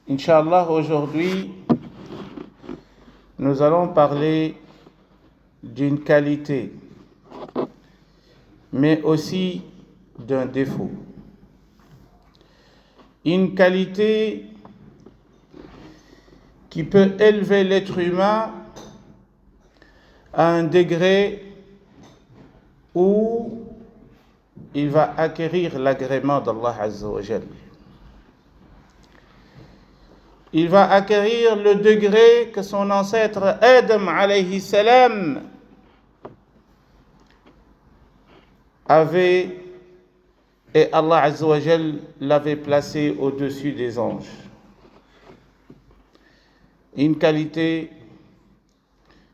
Inch'Allah, aujourd'hui, nous allons parler d'une qualité, mais aussi d'un défaut. Une qualité qui peut élever l'être humain à un degré où il va acquérir l'agrément d'Allah Azza wa Jal. Il va acquérir le degré que son ancêtre Adam alayhi salam avait, et Allah Azza wa Jal l'avait placé au-dessus des anges. Une qualité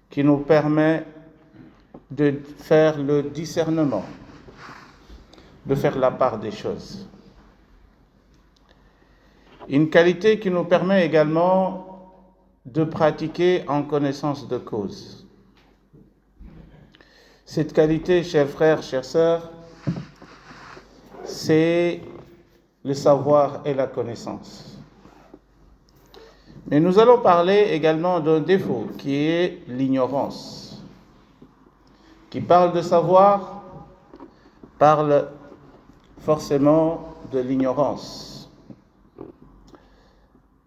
qui nous permet de faire le discernement, de faire la part des choses. Une qualité qui nous permet également de pratiquer en connaissance de cause. Cette qualité, chers frères, chères sœurs, c'est le savoir et la connaissance. Mais nous allons parler également d'un défaut qui est l'ignorance. Qui parle de savoir, parle forcément de l'ignorance.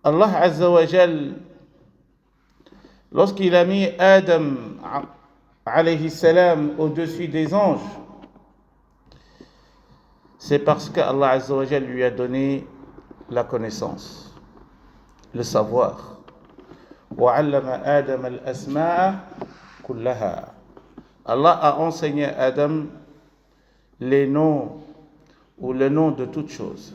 Allah Azza wa Jal, lorsqu'il a mis Adam alayhi salam au-dessus des anges, c'est parce que Allah Azza wa Jal lui a donné la connaissance, le savoir. وَعَلَّمَ آدَمَ الْأَسْمَاءَ كُلَّهَا. Allah a enseigné à Adam les noms ou le nom de toutes choses.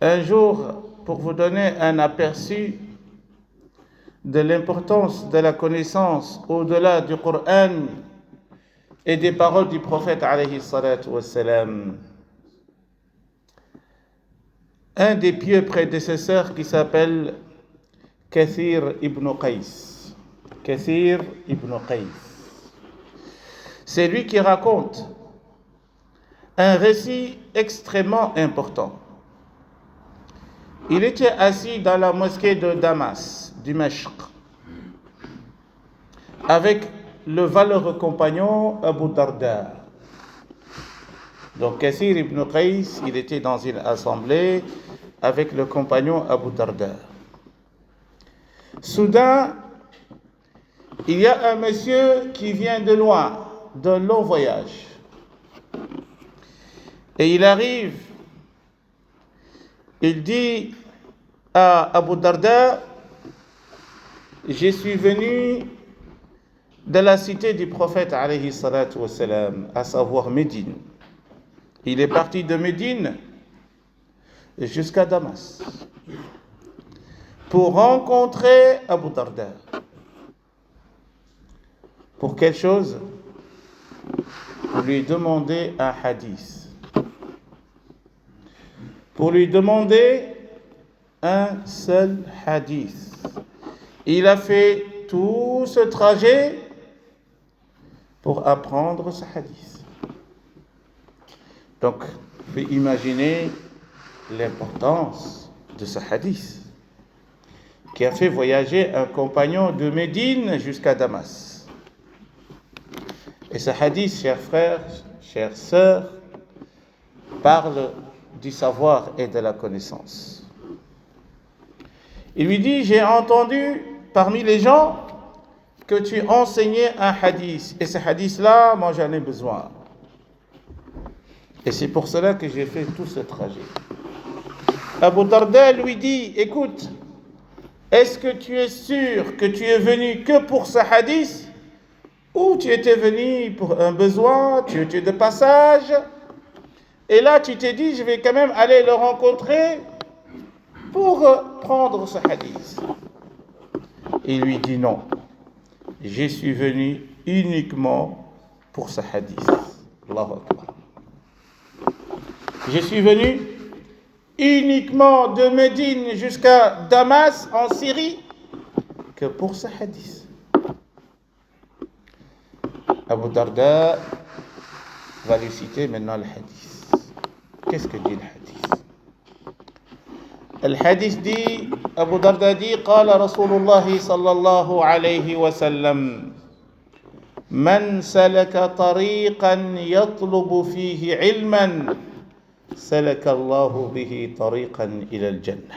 Un jour, pour vous donner un aperçu de l'importance de la connaissance au-delà du Coran et des paroles du prophète alayhi salatu wassalam, un des pieux prédécesseurs qui s'appelle Kathir ibn Qais. Kathir ibn Qais. C'est lui qui raconte un récit extrêmement important. Il était assis dans la mosquée de Damas, Dimashq, avec le valeureux compagnon Abu Darda. Donc Kathir ibn Qais, il était dans une assemblée avec le compagnon Abu Darda. Soudain, il y a un monsieur qui vient de loin, d'un long voyage. Et il arrive, il dit à Abu Darda, je suis venu de la cité du prophète alayhi salatu wassalam, à savoir Médine. Il est parti de Médine jusqu'à Damas pour rencontrer Abu Darda. Pour quelle chose? Pour lui demander un hadith. Pour lui demander un seul hadith. Il a fait tout ce trajet pour apprendre ce hadith. Donc, vous pouvez imaginer l'importance de ce hadith qui a fait voyager un compagnon de Médine jusqu'à Damas. Et ce hadith, chers frères, chères sœurs, parle du savoir et de la connaissance. Il lui dit, j'ai entendu parmi les gens que tu enseignais un hadith. Et ce hadith-là, moi j'en ai besoin. Et c'est pour cela que j'ai fait tout ce trajet. Abu Darda lui dit, écoute, est-ce que tu es sûr que tu es venu que pour ce hadith? Ou tu étais venu pour un besoin, tu étais de passage, et là tu t'es dit, je vais quand même aller le rencontrer pour prendre ce hadith. Il lui dit non, je suis venu uniquement pour ce hadith. Allahu Akbar. Je suis venu uniquement de Médine jusqu'à Damas en Syrie que pour ce hadith. Abu Darda va lui citer maintenant le hadith. Qu'est-ce que dit le hadith? الحديث دي أبو درداء دي قال رسول الله صلى الله عليه وسلم من سلك طريقا يطلب فيه علما سلك الله به طريقا إلى الجنة.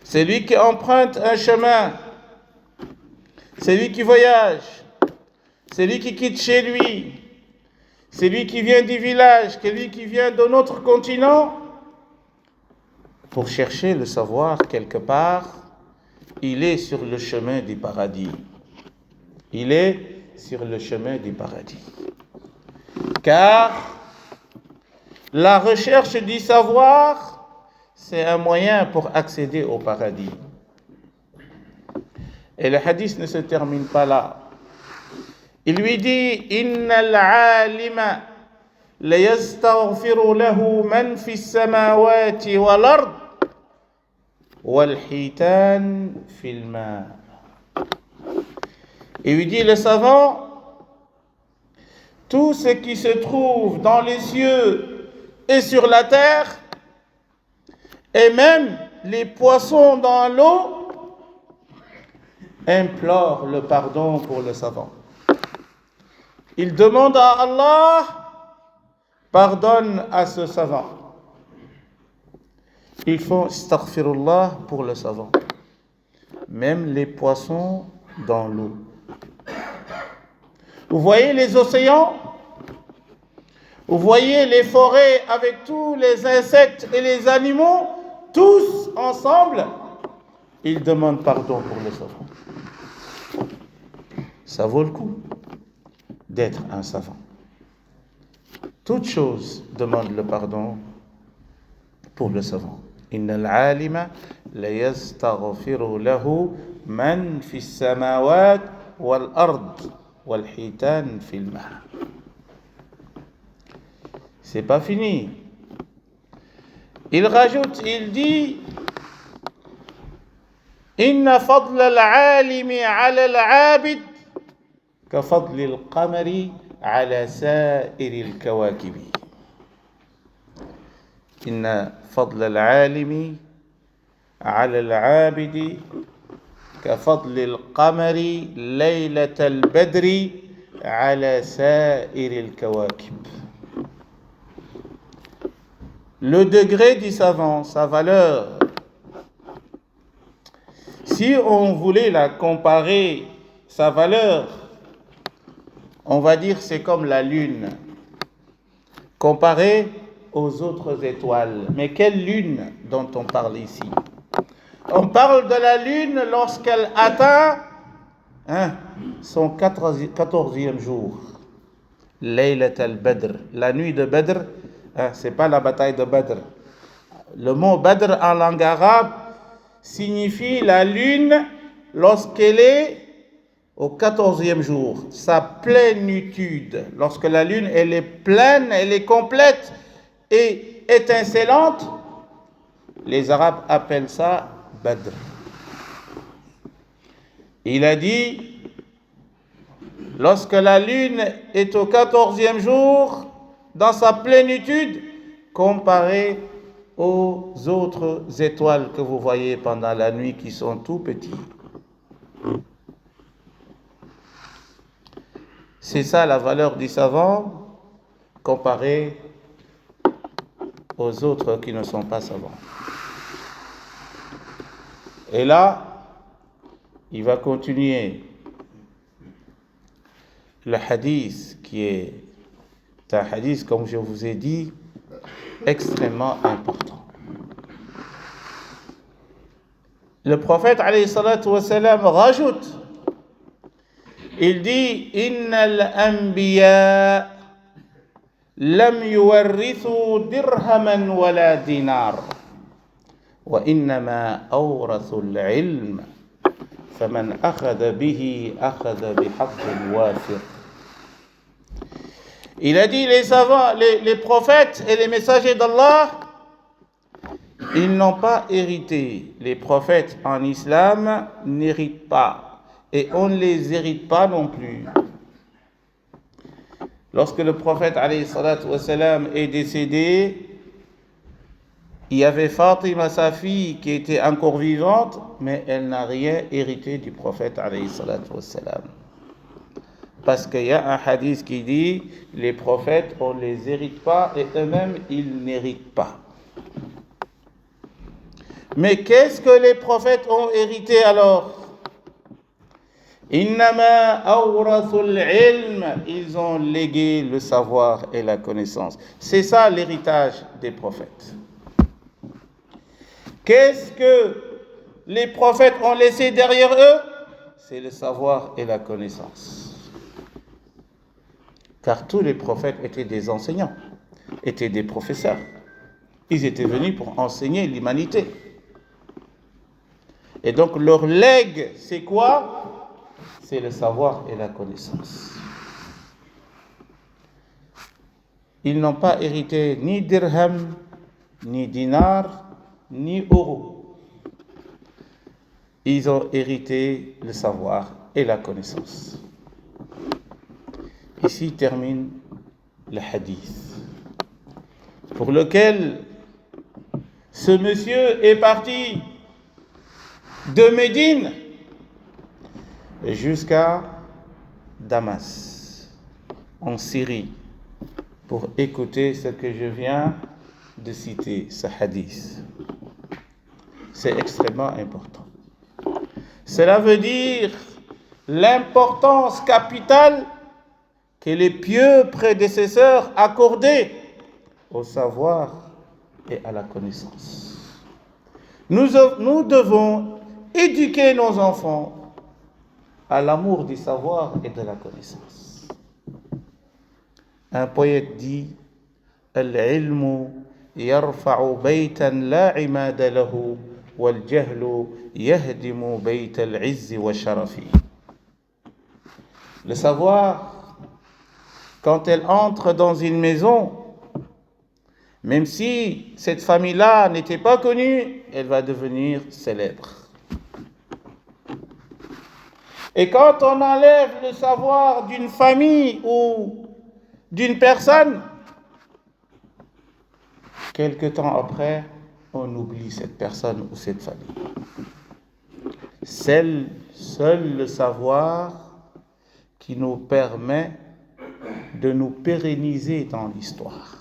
Celui qui emprunte un chemin, celui qui voyage, celui qui quitte chez lui, celui qui vient du village, celui qui vient d'un autre continent, pour chercher le savoir quelque part, il est sur le chemin du paradis. Il est sur le chemin du paradis. Car la recherche du savoir, c'est un moyen pour accéder au paradis. Et le hadith ne se termine pas là. Il lui dit Inna al-alima la yastaghfiru lahu man fi as-samawati wal ard wal hitan fil ma. Il lui dit le savant, tout ce qui se trouve dans les cieux et sur la terre, et même les poissons dans l'eau, implorent le pardon pour le savant. Il demande à Allah, pardonne à ce savant. Ils font astaghfirullah pour le savant. Même les poissons dans l'eau. Vous voyez les océans? Vous voyez les forêts avec tous les insectes et les animaux, tous ensemble, ils demandent pardon pour le savant. Ça vaut le coup d'être un savant. Toute chose demande le pardon pour le savant. Inna al-alima la yastaghfiru lahu man fi as-samawat wal ard wal hitan fil ma. C'est pas fini. Il rajoute, il dit Inna fadla al-alimi ala al-abid ka fadli al-qamari ala sa'iri al-kawakibi. Inna fadla al-alimi ala al-abidi ka fadli al-qamari laylat al-badri ala sa'iri al-kawakib. Le degré du savant, sa valeur, si on voulait la comparer, sa valeur, on va dire c'est comme la lune, comparée aux autres étoiles. Mais quelle lune dont on parle ici? On parle de la lune lorsqu'elle atteint son 14e jour. Laylat al-Badr, la nuit de Badr. C'est pas la bataille de Badr. Le mot Badr en langue arabe signifie la lune lorsqu'elle est au 14e jour, sa plénitude. Lorsque la lune elle est pleine, elle est complète et étincelante, les Arabes appellent ça Badr. Il a dit, lorsque la lune est au 14e jour, dans sa plénitude, comparée aux autres étoiles que vous voyez pendant la nuit qui sont tout petits. C'est ça la valeur du savant comparée aux autres qui ne sont pas savants. Et là, il va continuer le hadith qui est un hadith, comme je vous ai dit, extrêmement important. Le prophète alayhi salatu wa salam rajoute, il dit Innal anbiya lam yuwarrithu dirhaman wala dinar wa innama awrathu al-ilm faman akhadha bihi akhadha bihaqqin wafir. Il a dit les savants, les prophètes et les messagers d'Allah, ils n'ont pas hérité. Les prophètes en islam n'héritent pas. Et on ne les hérite pas non plus. Lorsque le prophète alayhi salatu wa salam est décédé, Il y avait Fatima, sa fille, qui était encore vivante, mais elle n'a rien hérité du prophète alayhi salatu wassalam. Parce qu'il y a un hadith qui dit, les prophètes, on ne les hérite pas et eux-mêmes, ils n'héritent pas. Mais qu'est-ce que les prophètes ont hérité alors? Innama awrathul ilm, ils ont légué le savoir et la connaissance. C'est ça l'héritage des prophètes. Qu'est-ce que les prophètes ont laissé derrière eux? C'est le savoir et la connaissance. Car tous les prophètes étaient des enseignants, étaient des professeurs. Ils étaient venus pour enseigner l'humanité. Et donc leur legs, c'est quoi? C'est le savoir et la connaissance. Ils n'ont pas hérité ni dirham, ni dinar, ni euro. Ils ont hérité le savoir et la connaissance. Ici termine le hadith, pour lequel ce monsieur est parti de Médine jusqu'à Damas, en Syrie, pour écouter ce que je viens de citer, ce hadith. C'est extrêmement important. Cela veut dire l'importance capitale que les pieux prédécesseurs accordaient au savoir et à la connaissance. Nous devons éduquer nos enfants à l'amour du savoir et de la connaissance. Un poète dit Al-ilmu yarfa'u baytan la imada lahu wal jahlu yahdimu bayt al-izzi wa sharafi. Le savoir, quand elle entre dans une maison, même si cette famille-là n'était pas connue, elle va devenir célèbre. Et quand on enlève le savoir d'une famille ou d'une personne, quelque temps après, on oublie cette personne ou cette famille. Seul le savoir qui nous permet de nous pérenniser dans l'histoire.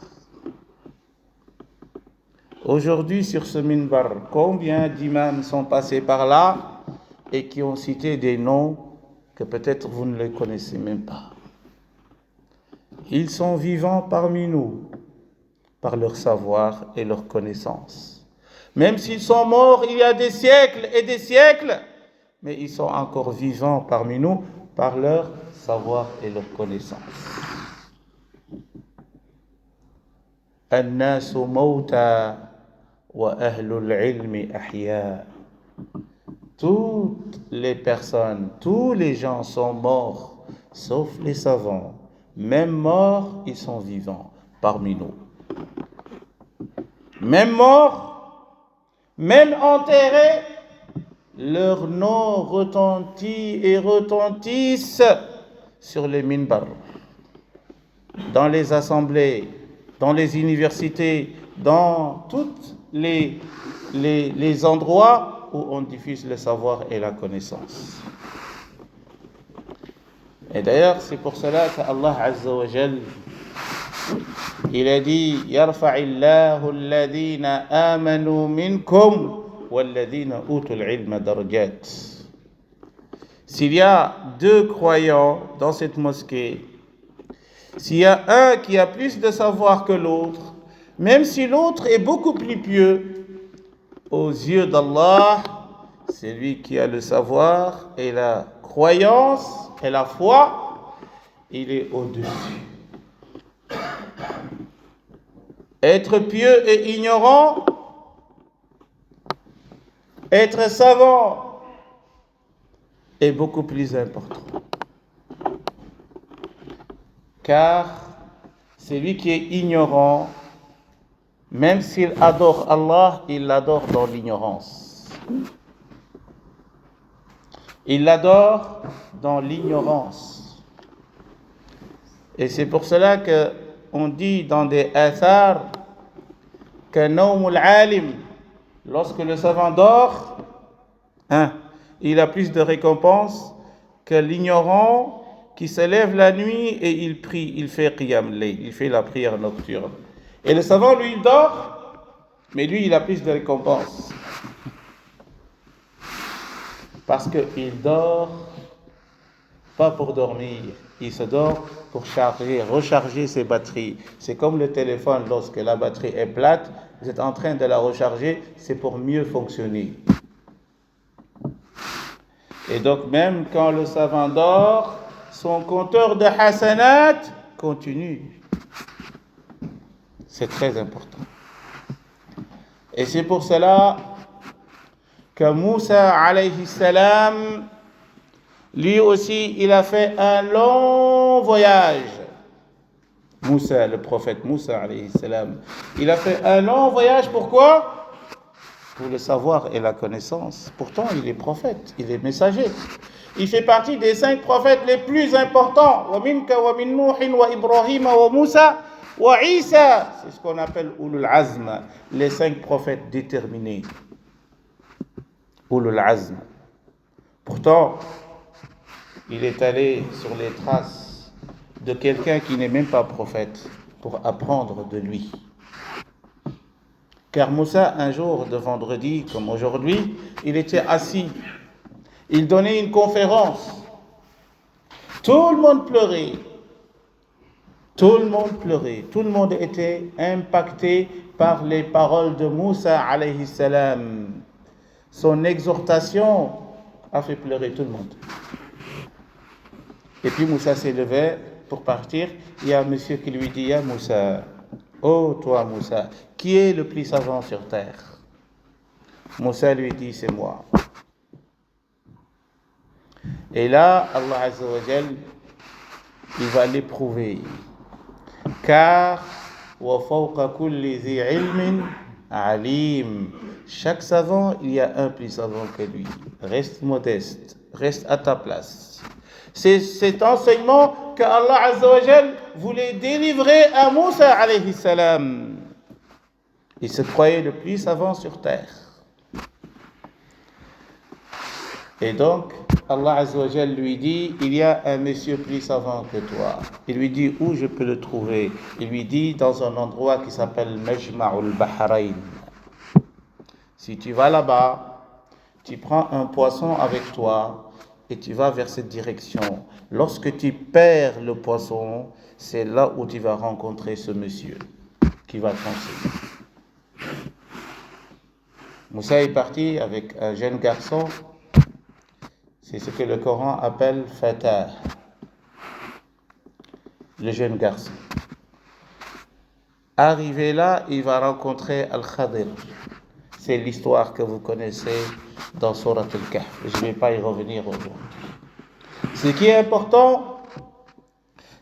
Aujourd'hui, sur ce minbar, combien d'imams sont passés par là et qui ont cité des noms que peut-être vous ne les connaissez même pas. Ils sont vivants parmi nous par leur savoir et leur connaissance. Même s'ils sont morts il y a des siècles et des siècles, mais ils sont encore vivants parmi nous par leur savoir et leur connaissance. الناس موتى وأهل العلم أحياء. Toutes les personnes, tous les gens sont morts, sauf les savants. Même morts, ils sont vivants parmi nous. Même morts, même enterrés, leur nom retentit et retentissent sur les minbars, dans les assemblées, dans les universités, dans tous les endroits où on diffuse le savoir et la connaissance. Et d'ailleurs, c'est pour cela qu'Allah Azza wa Jal, il a dit Yarfa'illahu alladhina amanu minkum walladhina utul ilma darajat. S'il y a deux croyants dans cette mosquée, s'il y a un qui a plus de savoir que l'autre, même si l'autre est beaucoup plus pieux, aux yeux d'Allah, c'est lui qui a le savoir et la croyance et la foi, il est au-dessus. Être pieux et ignorant, être savant est beaucoup plus important. Car celui qui est ignorant, même s'il adore Allah, il l'adore dans l'ignorance. Il l'adore dans l'ignorance. Et c'est pour cela qu'on dit dans des athars كَنَوْمُ الْعَالِمِ. Lorsque le savant dort, il a plus de récompense que l'ignorant qui se lève la nuit et il prie, il fait qiyam layl, il fait la prière nocturne. Et le savant, lui, il dort, mais lui, il a plus de récompense. Parce qu'il dort pas pour dormir, il se dort pour recharger ses batteries. C'est comme le téléphone, lorsque la batterie est plate, vous êtes en train de la recharger, c'est pour mieux fonctionner. Et donc même quand le savant dort, son compteur de hasanat continue. C'est très important. Et c'est pour cela que Moussa alayhi salam, lui aussi, il a fait un long voyage. Moussa, le prophète Moussa alayhi salam, il a fait un long voyage, pourquoi? Pour le savoir et la connaissance. Pourtant, il est prophète, il est messager. Il fait partie des 5 prophètes les plus importants. Wa minka wa min Nuhin wa Ibrahim wa Moussa wa Isa. C'est ce qu'on appelle Ulul Azm, les 5 prophètes déterminés. Ulul Azm. Pourtant, il est allé sur les traces de quelqu'un qui n'est même pas prophète pour apprendre de lui. Car Moussa, un jour de vendredi, comme aujourd'hui, il était assis. Il donnait une conférence. Tout le monde pleurait. Tout le monde pleurait. Tout le monde était impacté par les paroles de Moussa alayhi salam. Son exhortation a fait pleurer tout le monde. Et puis Moussa s'est levé pour partir. Il y a un monsieur qui lui dit: Ya Moussa, oh toi Moussa, qui est le plus savant sur terre? Moussa lui dit: c'est moi. Et là, Allah Azza wa Jal, il va l'éprouver. Car wa fawqa kulli zi ilmin alim. Chaque savant, il y a un plus savant que lui. Reste modeste, reste à ta place. C'est cet enseignement que Allah Azza wa Jal voulait délivrer à Moussa alayhi salam. Il se croyait le plus savant sur terre. Et donc, Allah Azza wa Jal lui dit: il y a un monsieur plus savant que toi. Il lui dit: où je peux le trouver? Il lui dit: dans un endroit qui s'appelle Majma'ul Bahrain. Si tu vas là-bas, tu prends un poisson avec toi et tu vas vers cette direction. Lorsque tu perds le poisson, c'est là où tu vas rencontrer ce monsieur qui va t'enseigner. Moussa est parti avec un jeune garçon. C'est ce que le Coran appelle Fatah, le jeune garçon. Arrivé là, il va rencontrer Al-Khadir. C'est l'histoire que vous connaissez dans Surat Al-Kahf. Je ne vais pas y revenir aujourd'hui. Ce qui est important,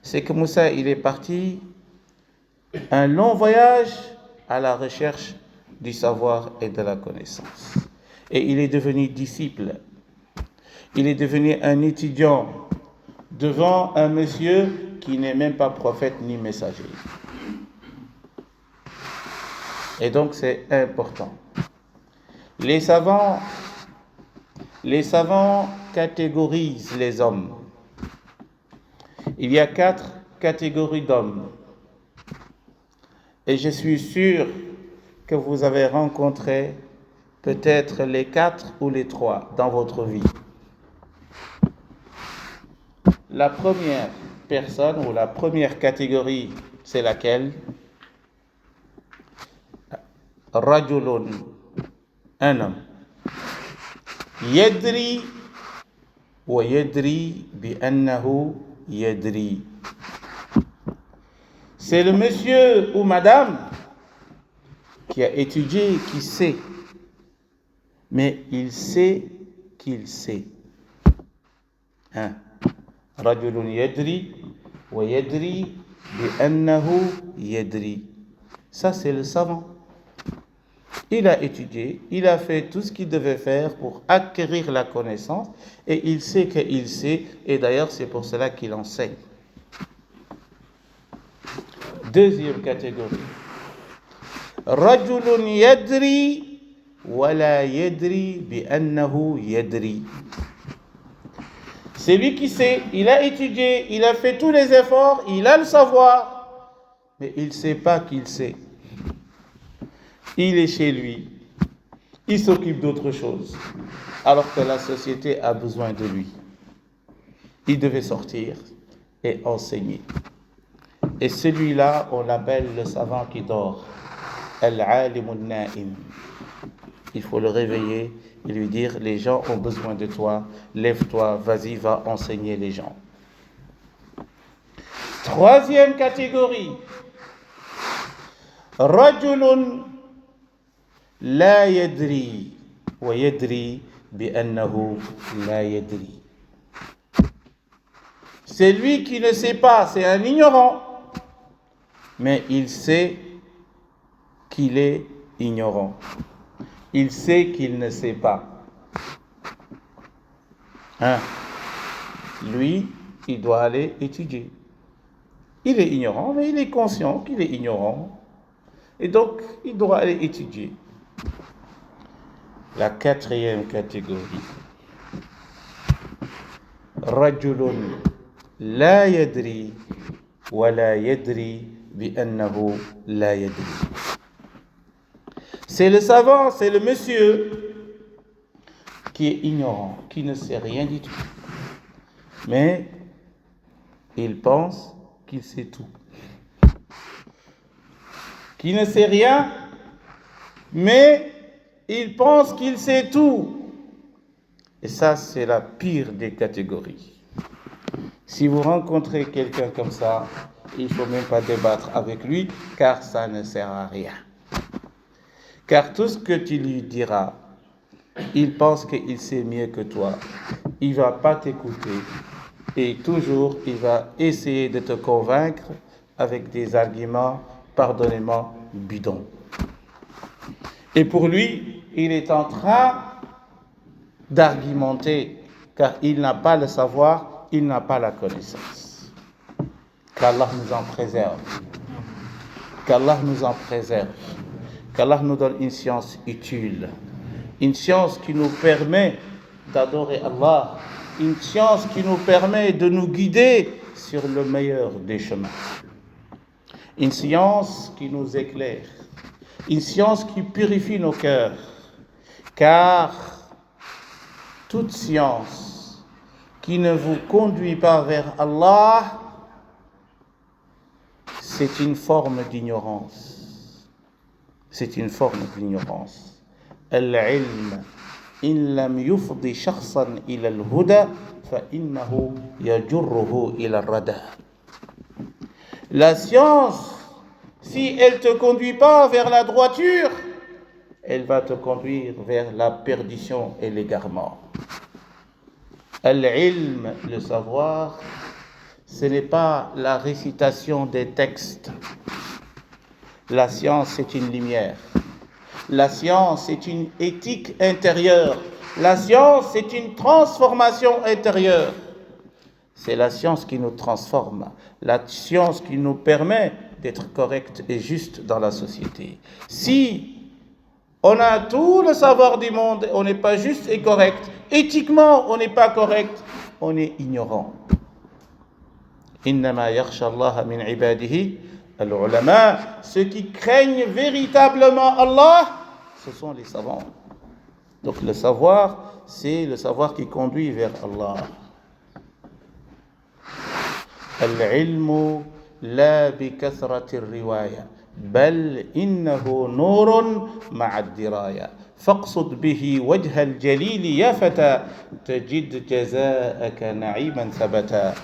c'est que Moussa, il est parti un long voyage à la recherche du savoir et de la connaissance. Et il est devenu disciple. Il est devenu un étudiant devant un monsieur qui n'est même pas prophète ni messager. Et donc c'est important. Les savants catégorisent les hommes. Il y a 4 catégories d'hommes. Et je suis sûr que vous avez rencontré peut-être les 4 ou les 3 dans votre vie. La première personne ou la première catégorie, c'est laquelle? Rajulun, un homme. Yadri wa yadri bi annahu yadri. C'est le monsieur ou madame qui a étudié, qui sait. Mais il sait qu'il sait. Rajulun yadri wa yadri bi annahu yadri. Ça, c'est le savant. Il a étudié, il a fait tout ce qu'il devait faire pour acquérir la connaissance et il sait qu'il sait, et d'ailleurs c'est pour cela qu'il enseigne. Deuxième catégorie. رجل يدري ولا يدري بأنه يدري. C'est lui qui sait, il a étudié, il a fait tous les efforts, il a le savoir, mais il ne sait pas qu'il sait. Il est chez lui, il s'occupe d'autre chose, alors que la société a besoin de lui. Il devait sortir et enseigner. Et celui-là, on l'appelle le savant qui dort, al-alim al-na'im. Il faut le réveiller et lui dire, les gens ont besoin de toi, lève-toi, vas-y, va enseigner les gens. Troisième catégorie, rajulun la yadri wa yadri bi annahu la yadri. C'est lui qui ne sait pas, c'est un ignorant, mais il sait qu'il est ignorant. Il sait qu'il ne sait pas. Lui, il doit aller étudier. Il est ignorant, mais il est conscient qu'il est ignorant. Et donc, il doit aller étudier. La quatrième catégorie. Rajulun la yadri wa la yadri bi annahu la yadri. C'est le savant, c'est le monsieur qui est ignorant, qui ne sait rien du tout. Mais il pense qu'il sait tout. Qui ne sait rien, mais il pense qu'il sait tout. Et ça, c'est la pire des catégories. Si vous rencontrez quelqu'un comme ça, il ne faut même pas débattre avec lui, car ça ne sert à rien. Car tout ce que tu lui diras, il pense qu'il sait mieux que toi. Il ne va pas t'écouter. Et toujours, il va essayer de te convaincre avec des arguments, pardonnez-moi, bidons. Et pour lui, il est en train d'argumenter, car il n'a pas le savoir, il n'a pas la connaissance. Qu'Allah nous en préserve. Qu'Allah nous en préserve. Qu'Allah nous donne une science utile. Une science qui nous permet d'adorer Allah. Une science qui nous permet de nous guider sur le meilleur des chemins. Une science qui nous éclaire. Une science qui purifie nos cœurs. Car toute science qui ne vous conduit pas vers Allah, c'est une forme d'ignorance. C'est une forme d'ignorance. Al-ilm, in lam yufdi shakhsan ila al-huda, fa innahu yajurruhu ila al-rada. La science, si elle ne te conduit pas vers la droiture, elle va te conduire vers la perdition et l'égarement. Al-ilm, le savoir, ce n'est pas la récitation des textes. La science, c'est une lumière. La science, c'est une éthique intérieure. La science, c'est une transformation intérieure. C'est la science qui nous transforme. La science qui nous permet d'être corrects et justes dans la société. Si on a tout le savoir du monde, on n'est pas juste et correct. Éthiquement, on n'est pas correct. On est ignorant. Innama yakhsha Allah min ibadihi al-ulama. Ceux qui craignent véritablement Allah, ce sont les savants. Donc le savoir, c'est le savoir qui conduit vers Allah. Al-ilmu la bi kathrati al-riwaya. بل إنه نور مع الدراية فاقصد به وجه الجليل يا فتى تجد جزاءك نعيما ثبتا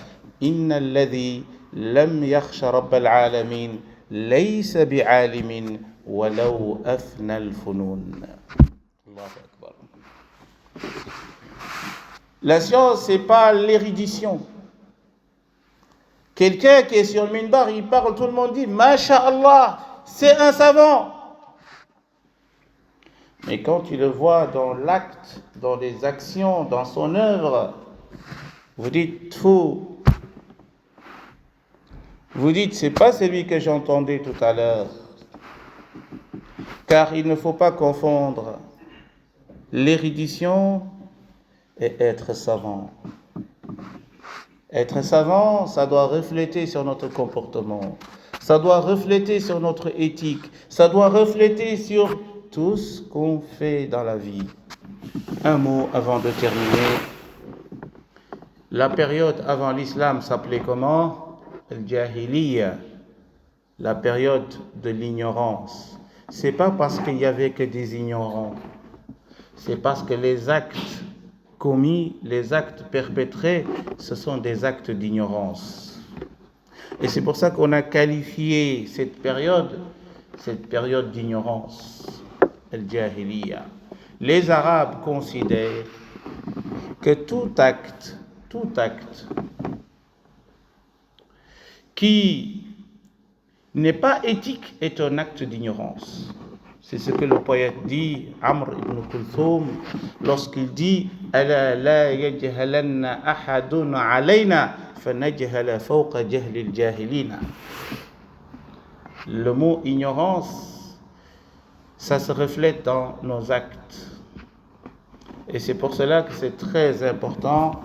إن الذي لم يخش رب العالمين ليس بعالم ولو أفنى الفنون. الله أكبر. La science, c'est pas l'érudition. Quelqu'un qui est sur le minbar, il parle, tout le monde dit « Masha'Allah, c'est un savant ». Mais quand tu le vois dans l'acte, dans les actions, dans son œuvre, vous dites « Fou ». Vous dites « C'est pas celui que j'entendais tout à l'heure ». Car il ne faut pas confondre l'érudition et être savant. Être savant, ça doit refléter sur notre comportement, ça doit refléter sur notre éthique, ça doit refléter sur tout ce qu'on fait dans la vie. Un mot avant de terminer. La période avant l'islam s'appelait comment? Al-Jahiliya, la période de l'ignorance. C'est pas parce qu'il y avait que des ignorants, c'est parce que les actes commis, les actes perpétrés, ce sont des actes d'ignorance. Et c'est pour ça qu'on a qualifié cette période d'ignorance, Al-Jahiliya. Les Arabes considèrent que tout acte qui n'est pas éthique est un acte d'ignorance. C'est ce que le poète dit, Amr ibn Kulthum, lorsqu'il dit Ala la yajhalanna ahadun alayna fanajhala fawqa jahli al-jahilina. Le mot ignorance, ça se reflète dans nos actes. Et c'est pour cela que c'est très important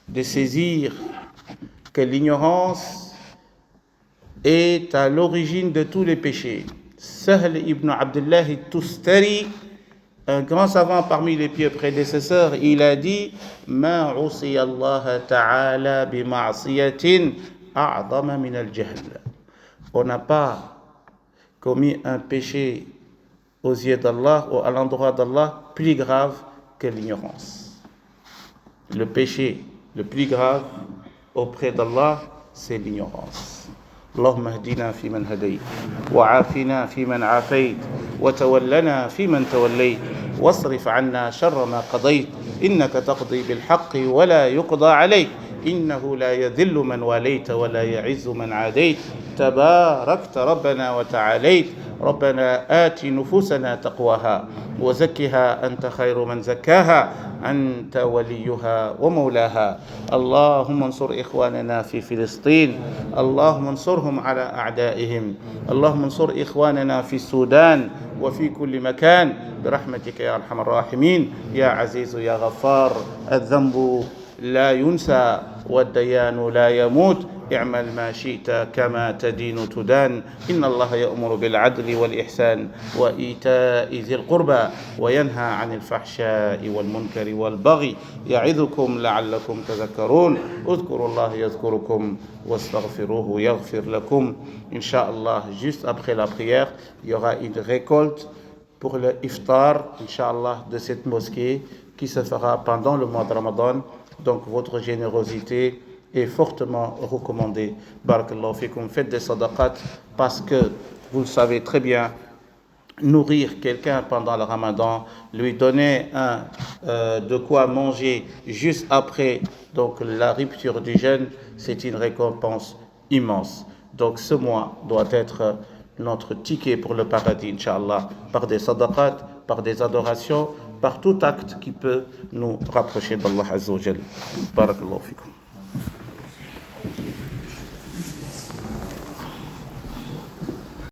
de saisir que l'ignorance est à l'origine de tous les péchés. Sahl ibn Abdullah al-Tustari, un grand savant parmi les pieux prédécesseurs, il a dit Ma usiya Allah ta'ala bi ma'siyatin a'zama min al-jahl. On n'a pas commis un péché aux yeux d'Allah ou à l'endroit d'Allah plus grave que l'ignorance. Le péché le plus grave auprès d'Allah, c'est l'ignorance. اللهم اهدنا فيمن هديت وعافنا فيمن عافيت وتولنا فيمن توليت واصرف عنا شر ما قضيت إنك تقضي بالحق ولا يقضى عليك إنه لا يذل من واليت ولا يعز من عاديت تباركت ربنا وتعاليت ربنا آت نفوسنا تقواها وزكها أنت خير من زكاها أنت وليها ومولاها اللهم انصر إخواننا في فلسطين اللهم انصرهم على أعدائهم اللهم انصر إخواننا في السودان وفي كل مكان برحمتك يا أرحم الراحمين يا عزيز يا غفار الذنب لا ينسى والديان لا يموت اعمل ما شئت كما تدين تدان إن الله يأمر بالعدل والإحسان وإيتاء ذي القربى وينهى عن الفحشاء والمنكر والبغي يعظكم لعلكم تذكرون اذكروا الله يذكركم واستغفروه يغفر لكم Inch'Allah, juste après la prière, il y aura une récolte pour le iftar, Inch'Allah, de cette mosquée qui se fera pendant le mois de Ramadan. Donc votre générosité est fortement recommandée. Barakallahu fikum, faites des sadaqat parce que vous le savez très bien, nourrir quelqu'un pendant le Ramadan, lui donner de quoi manger juste après donc la rupture du jeûne, c'est une récompense immense. Donc ce mois doit être notre ticket pour le paradis, Inch'Allah, par des sadaqat, par des adorations, par tout acte qui peut nous rapprocher d'Allah Azza wa Jal. Barakallahu fikum.